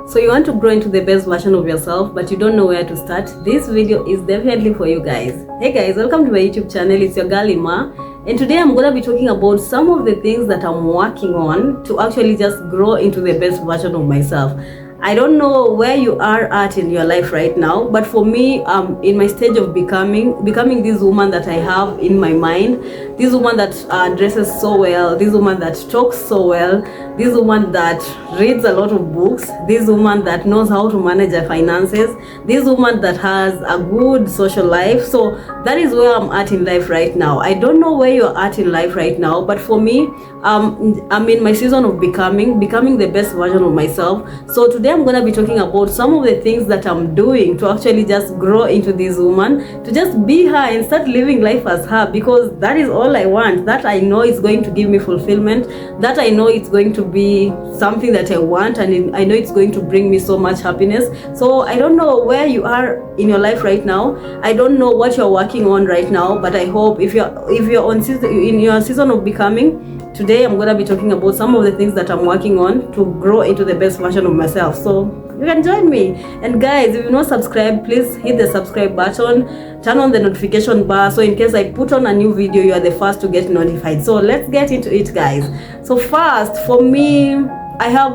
So you want to grow into the best version of yourself, but you don't know where to start? This video is definitely for you guys. Hey guys, welcome to my YouTube channel. It's your girl Ima, and today I'm gonna be talking about some of the things that I'm working on to actually just grow into the best version of myself. I don't know where you are at in your life right now, but for me, in my stage of becoming this woman that I have in my mind, this woman that dresses so well, this woman that talks so well, this woman that reads a lot of books, this woman that knows how to manage her finances, this woman that has a good social life. So that is where I'm at in life right now. I don't know where you're at in life right now, but for me, I'm in my season of becoming the best version of myself. So today I'm gonna be talking about some of the things that I'm doing to actually just grow into this woman, to just be her and start living life as her, because that is all I want. That I know is going to give me fulfillment, that I know it's going to be something that I want, and I know it's going to bring me so much happiness. So I don't know where you are in your life right now. I don't know what you're working on right now, but I hope if you're in your season of becoming, today I'm going to be talking about some of the things that I'm working on to grow into the best version of myself. So you can join me. And guys, if you're not subscribed, please hit the subscribe button, turn on the notification bar, so in case I put on a new video, you are the first to get notified. So let's get into it, guys. So first, for me, I have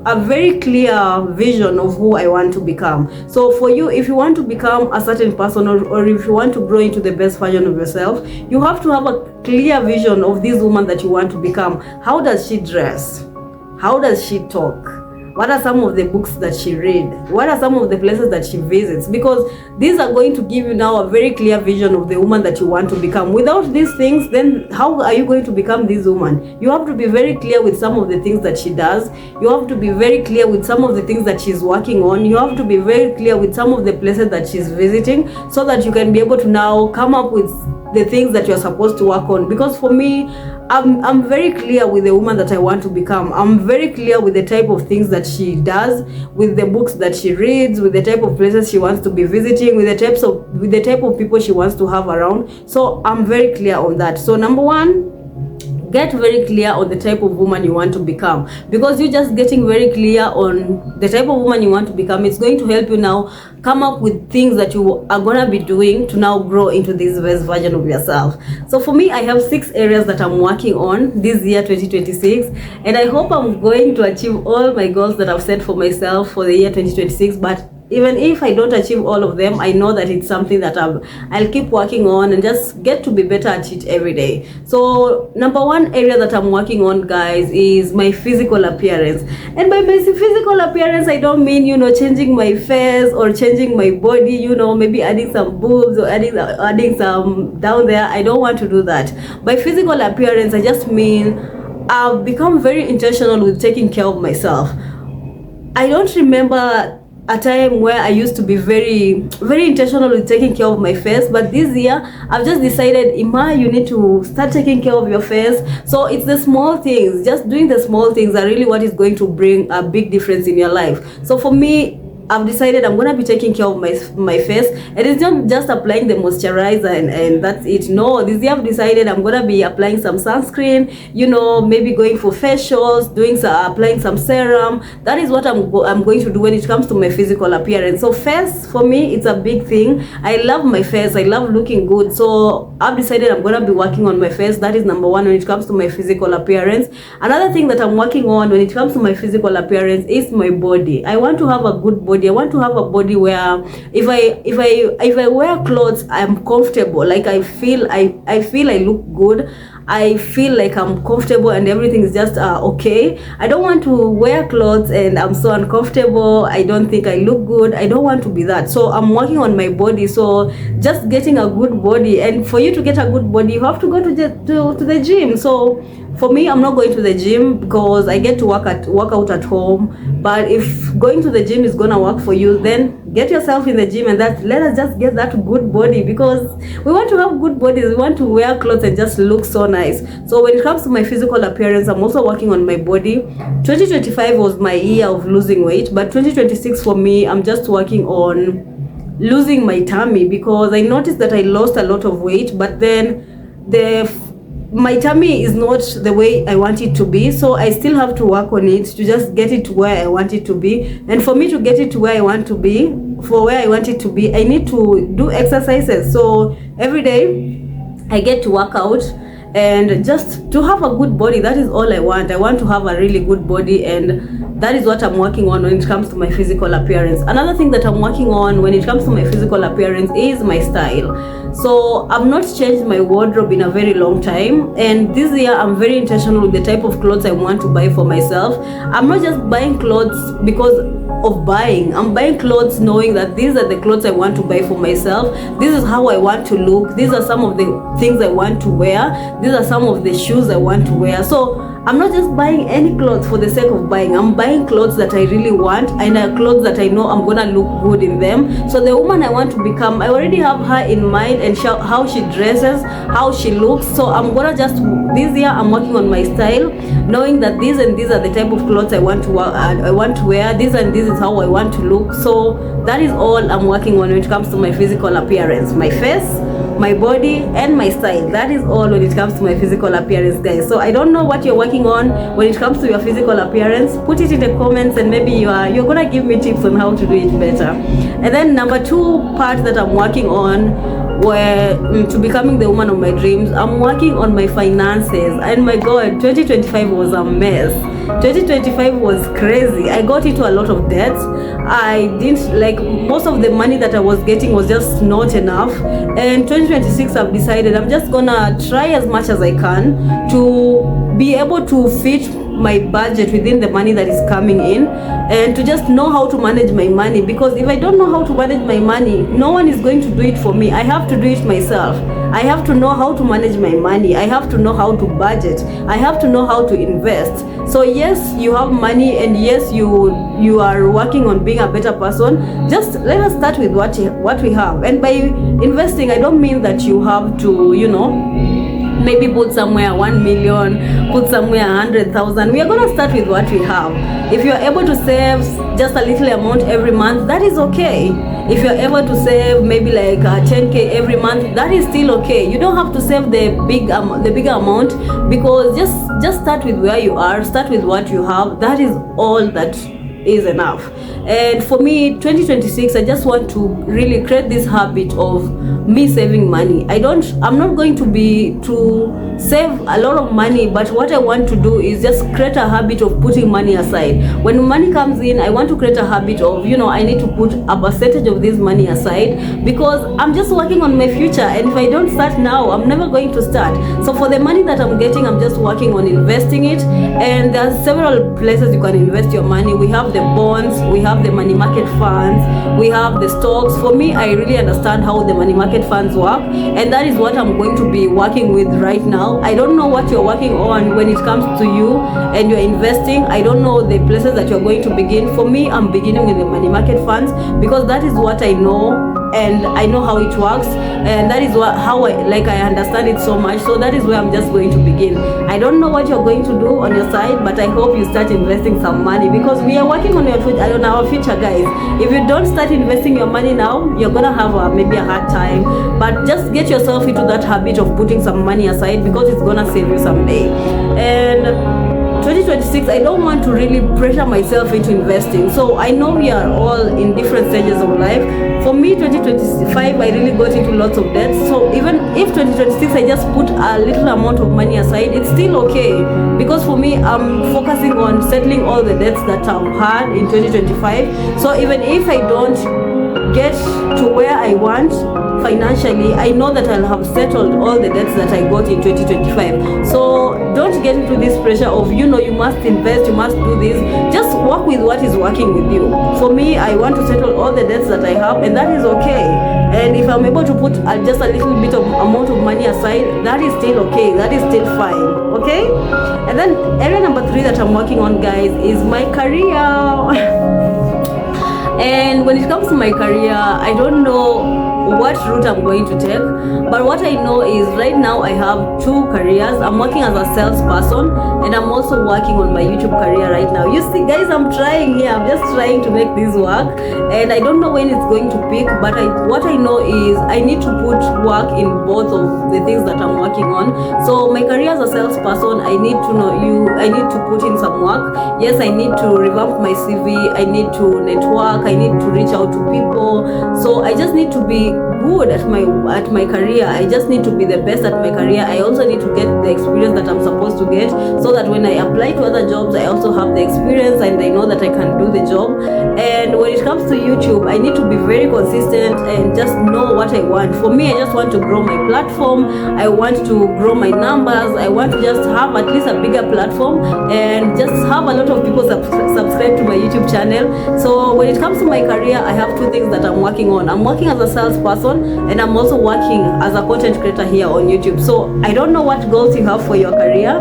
a very clear vision of who I want to become. So for you, if you want to become a certain person, or if you want to grow into the best version of yourself, you have to have a clear vision of this woman that you want to become. How does she dress? How does she talk? What are some of the books that she read? What are some of the places that she visits? Because these are going to give you now a very clear vision of the woman that you want to become. Without these things, then how are you going to become this woman? You have to be very clear with some of the things that she does. You have to be very clear with some of the things that she's working on. You have to be very clear with some of the places that she's visiting, so that you can be able to now come up with the things that you're supposed to work on. Because for me, I'm very clear with the woman that I want to become. I'm very clear with the type of things that she does, with the books that she reads, with the type of places she wants to be visiting, with the type of people she wants to have around. So I'm very clear on that. So number one, get very clear on the type of woman you want to become, because you just getting very clear on the type of woman you want to become, it's going to help you now come up with things that you are going to be doing to now grow into this best version of yourself. So for me, I have 6 areas that I'm working on this year 2026, and I hope I'm going to achieve all my goals that I've set for myself for the year 2026. But even if I don't achieve all of them, I know that it's something that I'll keep working on and just get to be better at it every day. So number one area that I'm working on, guys, is my physical appearance. And by my physical appearance, I don't mean, changing my face or changing my body, maybe adding some boobs or adding some down there. I don't want to do that. By physical appearance, I just mean I've become very intentional with taking care of myself. I don't remember a time where I used to be very, very intentional with taking care of my face, but this year I've just decided, Ima, you need to start taking care of your face. So it's the small things, just doing the small things are really what is going to bring a big difference in your life. So for me, I've decided I'm going to be taking care of my face, and it's not just applying the moisturizer and that's it. No, this year I've decided I'm going to be applying some sunscreen, maybe going for facials, applying some serum. That is what I'm going to do when it comes to my physical appearance. So face, for me, it's a big thing. I love my face. I love looking good. So I've decided I'm going to be working on my face. That is number one when it comes to my physical appearance. Another thing that I'm working on when it comes to my physical appearance is my body. I want to have a good body. I want to have a body where if I wear clothes, I'm comfortable. Like I feel I look good. I feel like I'm comfortable and everything is just okay. I don't want to wear clothes and I'm so uncomfortable. I don't think I look good. I don't want to be that. So I'm working on my body. So just getting a good body, and for you to get a good body, you have to go to the gym. So for me, I'm not going to the gym because I get to work out at home. But if going to the gym is gonna work for you, then get yourself in the gym, and let us just get that good body, because we want to have good bodies. We want to wear clothes and just look so nice. So when it comes to my physical appearance, I'm also working on my body. 2025 was my year of losing weight, but 2026 for me, I'm just working on losing my tummy, because I noticed that I lost a lot of weight, but then my tummy is not the way I want it to be, so I still have to work on it to just get it to where I want it to be. And for me to get it to where I want to be, I need to do exercises. So every day I get to work out, and just to have a good body. That is all I want. I want to have a really good body, and that is what I'm working on when it comes to my physical appearance. Another thing that I'm working on when it comes to my physical appearance is my style. So I've not changed my wardrobe in a very long time, and this year I'm very intentional with the type of clothes I want to buy for myself. I'm not just buying clothes because of buying. I'm buying clothes knowing that these are the clothes I want to buy for myself. This is how I want to look. These are some of the things I want to wear. These are some of the shoes I want to wear. So I'm not just buying any clothes for the sake of buying. I'm buying clothes that I really want, and clothes that I know I'm gonna look good in them. So the woman I want to become, I already have her in mind, and how she dresses, how she looks. So I'm gonna just, this year I'm working on my style, knowing that these and these are the type of clothes I want to wear. This and this is how I want to look. So that is all I'm working on when it comes to my physical appearance, my face, my body, and my style. That is all when it comes to my physical appearance, guys. So I don't know what you're working on when it comes to your physical appearance. Put it in the comments, and maybe you're gonna give me tips on how to do it better. And then number 2 part that I'm working on, where to becoming the woman of my dreams, I'm working on my finances. And my God, 2025 was a mess. 2025 was crazy. I got into a lot of debt. I didn't, like, most of the money that I was getting was just not enough. And 2026 I've decided I'm just gonna try as much as I can to be able to fit my budget within the money that is coming in, and to just know how to manage my money. Because if I don't know how to manage my money, no one is going to do it for me. I have to do it myself. I have to know how to manage my money. I have to know how to budget. I have to know how to invest. So yes, you have money, and yes, you are working on being a better person. Just let us start with what we have. And by investing, I don't mean that you have to, maybe put somewhere 1 million, put somewhere 100,000. We are going to start with what we have. If you are able to save just a little amount every month, that is okay. If you're able to save maybe like 10k every month, that is still okay. You don't have to save the bigger amount, because just start with where you are, start with what you have. That is all that is enough. And for me, 2026, I just want to really create this habit of me saving money. I'm not going to save a lot of money, but what I want to do is just create a habit of putting money aside. When money comes in, I want to create a habit of, I need to put a percentage of this money aside, because I'm just working on my future. And if I don't start now, I'm never going to start. So for the money that I'm getting, I'm just working on investing it. And there are several places you can invest your money. We have the bonds, we have the money market funds, we have the stocks. For me, I really understand how the money market funds work, and that is what I'm going to be working with right now. I don't know what you're working on when it comes to you and you're investing. I don't know the places that you're going to begin. For me, I'm beginning with the money market funds, because that is what I know, and I know how it works, and that is how I understand it so much. So that is where I'm just going to begin. I don't know what you're going to do on your side, but I hope you start investing some money, because we are working on our future, guys. If you don't start investing your money now, you're gonna have maybe a hard time. But just get yourself into that habit of putting some money aside, because it's gonna save you someday. And 2026, I don't want to really pressure myself into investing. So I know we are all in different stages of life. For me, 2025, I really got into lots of debt. So even if 2026, I just put a little amount of money aside, it's still okay. Because for me, I'm focusing on settling all the debts that I've had in 2025. So even if I don't get to where I want financially, I know that I'll have settled all the debts that I got in 2025. So don't get into this pressure of, you must invest, you must do this. Just work with what is working with you. For me, I want to settle all the debts that I have, and that is okay. And if I'm able to put just a little bit of amount of money aside, that is still okay. That is still fine. Okay? And then area number 3 that I'm working on, guys, is my career. And when it comes to my career, I don't know what route I'm going to take. But what I know is right now I have 2 careers. I'm working as a salesperson, and I'm also working on my YouTube career right now. You see guys, I'm trying here. I'm just trying to make this work, and I don't know when it's going to peak, but what I know is I need to put work in both of the things that I'm working on. So my career as a salesperson, I need to put in some work. Yes, I need to revamp my CV, I need to network, I need to reach out to people. So I just need to be good at my career. I just need to be the best at my career. I also need to get the experience that I'm supposed to get, so that when I apply to other jobs, I also have the experience and I know that I can do the job. And when it comes to YouTube, I need to be very consistent and just know what I want. For me, I just want to grow my platform. I want to grow my numbers. I want to just have at least a bigger platform and just have a lot of people subscribe to my YouTube channel. So when it comes to my career, I have 2 things that I'm working on. I'm working as a salesperson, and I'm also working as a content creator here on YouTube. So I don't know what goals you have for your career.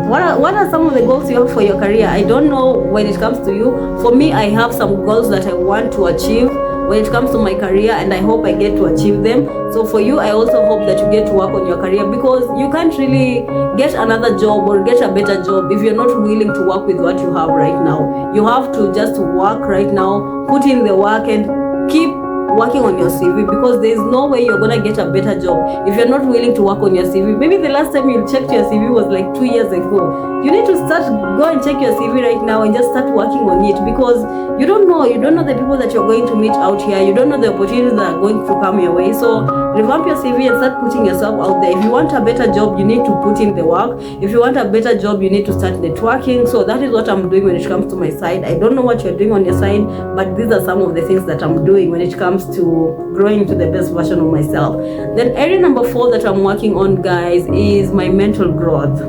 What are some of the goals you have for your career? I don't know when it comes to you. For me, I have some goals that I want to achieve when it comes to my career, and I hope I get to achieve them. So for you, I also hope that you get to work on your career, because you can't really get another job or get a better job if you're not willing to work with what you have right now. You have to just work right now, put in the work, and keep working on your CV, because there's no way you're gonna get a better job if you're not willing to work on your CV. Maybe the last time you checked your CV was like 2 years ago. You need to go and check your CV right now and just start working on it, because you don't know the people that you're going to meet out here. You don't know the opportunities that are going to come your way. So revamp your CV and start putting yourself out there. If you want a better job, you need to put in the work. If you want a better job, you need to start networking. So that is what I'm doing when it comes to my side. I don't know what you're doing on your side, but these are some of the things that I'm doing when it comes to growing to the best version of myself. Then area number 4 that I'm working on, guys, is my mental growth.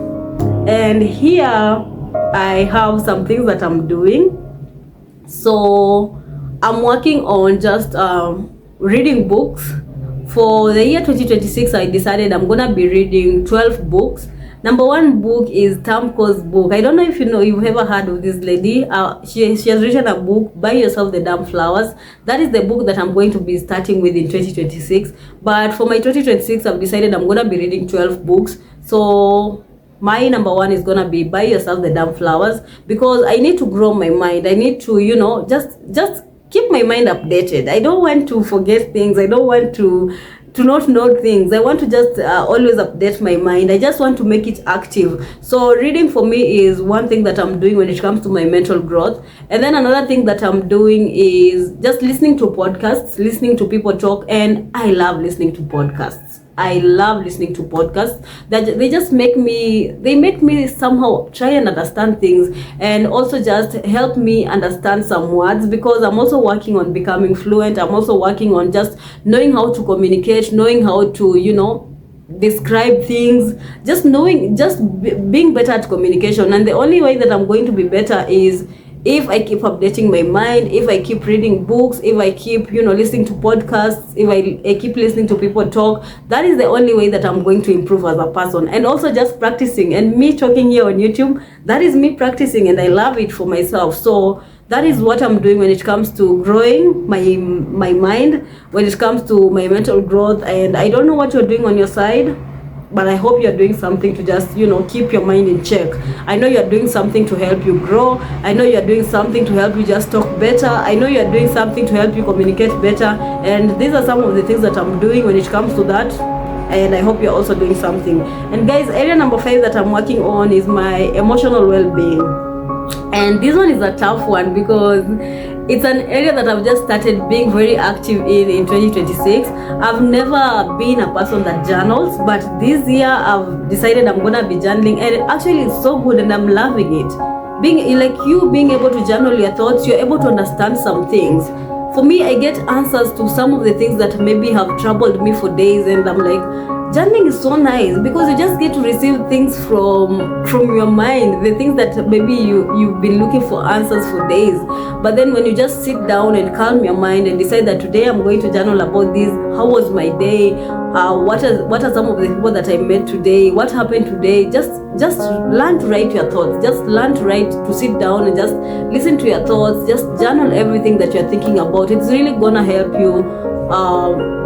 And here I have some things that I'm doing. So I'm working on just reading books. For the year 2026, I decided I'm gonna be reading 12 books. Number 1 book is Tamko's book. I don't know if you've ever heard of this lady. She has written a book, Buy Yourself the Damn Flowers. That is the book that I'm going to be starting with in 2026. But for my 2026, I've decided I'm gonna be reading 12 books. So my number 1 is gonna be Buy Yourself the Damn Flowers, because I need to grow my mind. I need to, just keep my mind updated. I don't want to forget things. I don't want to not know things. I want to just always update my mind. I just want to make it active. So reading for me is one thing that I'm doing when it comes to my mental growth. And then another thing that I'm doing is just listening to podcasts, listening to people talk. And I love listening to podcasts. I love listening to podcasts. That they just make me somehow try and understand things, and also just help me understand some words, because I'm also working on becoming fluent. I'm also working on just knowing how to communicate, knowing how to, describe things, just being better at communication. And the only way that I'm going to be better is if I keep updating my mind, if I keep reading books, if I keep, listening to podcasts, if I keep listening to people talk. That is the only way that I'm going to improve as a person. And also just practicing, and me talking here on YouTube, that is me practicing, and I love it for myself. So that is what I'm doing when it comes to growing my mind, when it comes to my mental growth. And I don't know what you're doing on your side, but I hope you're doing something to just, keep your mind in check. I know you're doing something to help you grow. I know you're doing something to help you just talk better. I know you're doing something to help you communicate better. And these are some of the things that I'm doing when it comes to that. And I hope you're also doing something. And guys, area number 5 that I'm working on is my emotional well-being. And this one is a tough one, because it's an area that I've just started being very active in 2026. I've never been a person that journals, but this year I've decided I'm gonna be journaling, and actually it's so good and I'm loving it. Being able to journal your thoughts, you're able to understand some things. For me, I get answers to some of the things that maybe have troubled me for days, and I'm like, journaling is so nice, because you just get to receive things from your mind, the things that maybe you've been looking for answers for days. But then when you just sit down and calm your mind and decide that today I'm going to journal about this, how was my day, what are some of the people that I met today, what happened today. Just learn to write your thoughts. Just learn to sit down and just listen to your thoughts. Just journal everything that you're thinking about. It's really gonna help you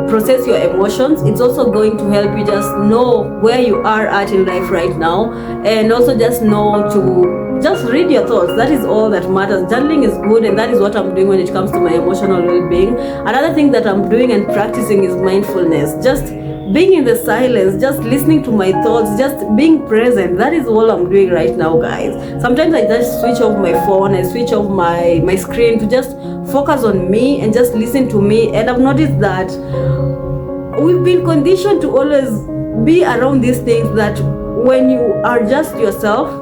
process your emotions. It's also going to help you just know where you are at in life right now, and also just know to just read your thoughts. That is all that matters. Journaling is good, and that is what I'm doing when it comes to my emotional well-being. Another thing that I'm doing and practicing is mindfulness. Just being in the silence, just listening to my thoughts, just being present. That is all I'm doing right now, guys. Sometimes I just switch off my phone, I switch off my screen to just focus on me and just listen to me. And I've noticed that we've been conditioned to always be around these things, that when you are just yourself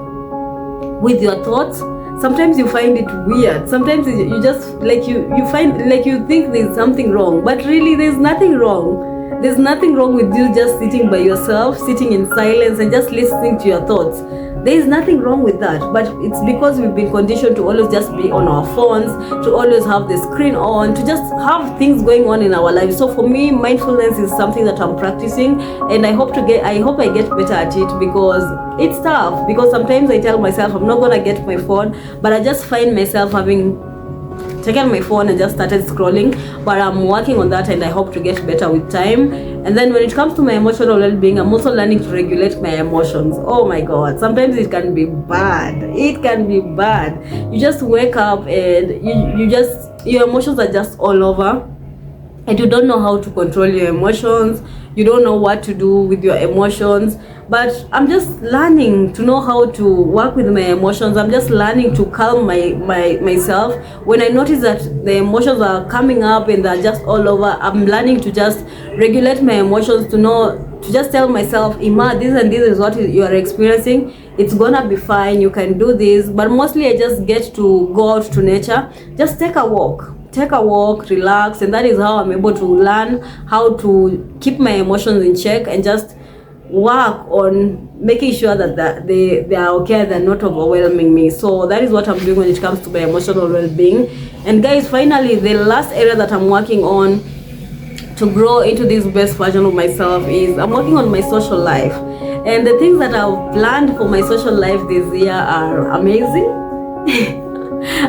with your thoughts, sometimes you find it weird. Sometimes you just like you find like you think there's something wrong, but really there's nothing wrong. There's nothing wrong with you just sitting by yourself, sitting in silence and just listening to your thoughts. There is nothing wrong with that, but it's because we've been conditioned to always just be on our phones, to always have the screen on, to just have things going on in our lives. So for me, mindfulness is something that I'm practicing, and I hope I get better at it, because it's tough. Because sometimes I tell myself I'm not gonna get my phone, but I just find myself having taken my phone and just started scrolling. But I'm working on that, and I hope to get better with time. And then when it comes to my emotional well-being, I'm also learning to regulate my emotions. Oh my god, sometimes it can be bad. It can be bad. You just wake up and your emotions are just all over, and you don't know how to control your emotions. You don't know what to do with your emotions. But I'm just learning to know how to work with my emotions. I'm just learning to calm myself when I notice that the emotions are coming up and they're just all over. I'm learning to just regulate my emotions, to just tell myself, Ima, this and this is what you are experiencing. It's gonna be fine. You can do this. But mostly I just get to go out to nature, just take a walk, relax, and that is how I'm able to learn how to keep my emotions in check and just work on making sure that they are okay, they're not overwhelming me. So that is what I'm doing when it comes to my emotional well-being. And guys, finally, the last area that I'm working on to grow into this best version of myself is I'm working on my social life. And the things that I've planned for my social life this year are amazing.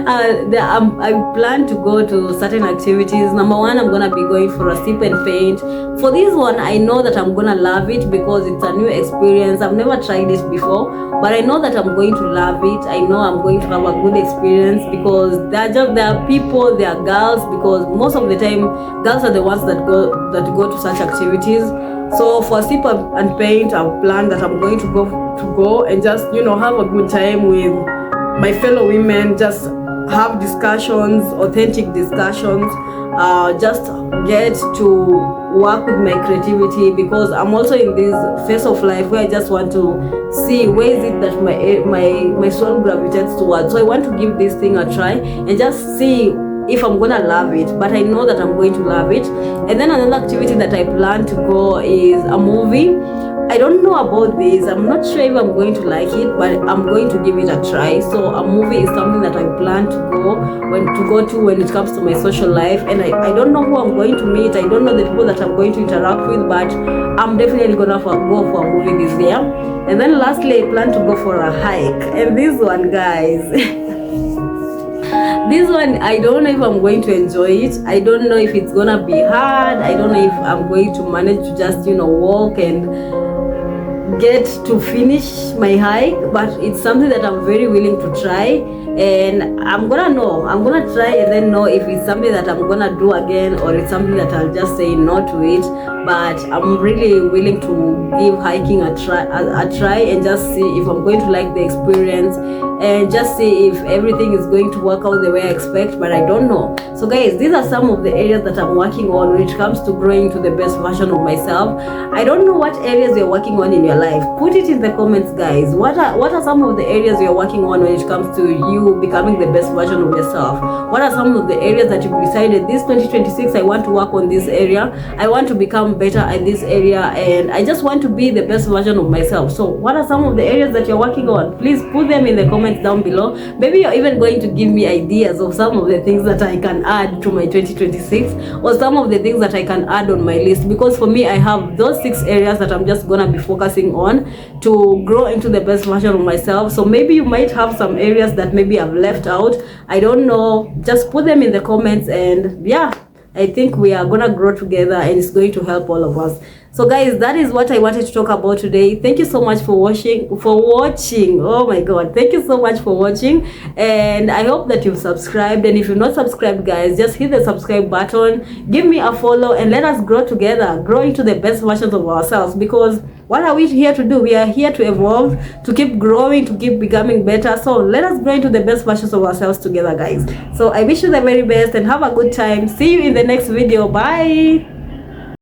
I plan to go to certain activities. Number one, I'm gonna be going for a sip and paint. For this one, I know that I'm gonna love it because it's a new experience. I've never tried it before, but I know that I'm going to love it. I know I'm going to have a good experience, because there are people, there are girls, because most of the time girls are the ones that go to such activities. So for sip and paint, I've planned that I'm going to go and just have a good time with my fellow women, just have discussions, authentic discussions, just get to work with my creativity, because I'm also in this phase of life where I just want to see where is it that my soul gravitates towards. So I want to give this thing a try and just see if I'm gonna love it, but I know that I'm going to love it. And then another activity that I plan to go is a movie. I don't know about this. I'm not sure if I'm going to like it, but I'm going to give it a try. So a movie is something that I plan to go to when it comes to my social life. And I don't know who I'm going to meet. I don't know the people that I'm going to interact with, but I'm definitely gonna go for a movie this year. And then lastly, I plan to go for a hike. And this one, guys, this one, I don't know if I'm going to enjoy it. I don't know if it's gonna be hard. I don't know if I'm going to manage to just walk and get to finish my hike, but it's something that I'm very willing to try, and I'm gonna try and then know if it's something that I'm gonna do again, or it's something that I'll just say no to it. But I'm really willing to give hiking a try and just see if I'm going to like the experience, and just see if everything is going to work out the way I expect, but I don't know. So guys, these are some of the areas that I'm working on when it comes to growing to the best version of myself. I don't know what areas you're working on in your life. Put it in the comments, guys. What are some of the areas you're working on when it comes to you you becoming the best version of yourself? What are some of the areas that you've decided this 2026, I want to work on this area, I want to become better at this area, and I just want to be the best version of myself? So what are some of the areas that you're working on? Please put them in the comments down below. Maybe you're even going to give me ideas of some of the things that I can add to my 2026, or some of the things that I can add on my list, because for me I have those 6 areas that I'm just gonna be focusing on to grow into the best version of myself. So maybe you might have some areas that maybe I've left out, I don't know. Just put them in the comments, and yeah, I think we are gonna grow together, and it's going to help all of us. So guys, that is what I wanted to talk about today. Thank you so much for watching. Oh my god, thank you so much for watching, and I hope that you've subscribed. And if you're not subscribed, guys, just hit the subscribe button, give me a follow, and let us grow together, grow into the best versions of ourselves. Because what are we here to do? We are here to evolve, to keep growing, to keep becoming better. So let us grow into the best versions of ourselves together, guys. So I wish you the very best and have a good time. See you in the next video. Bye.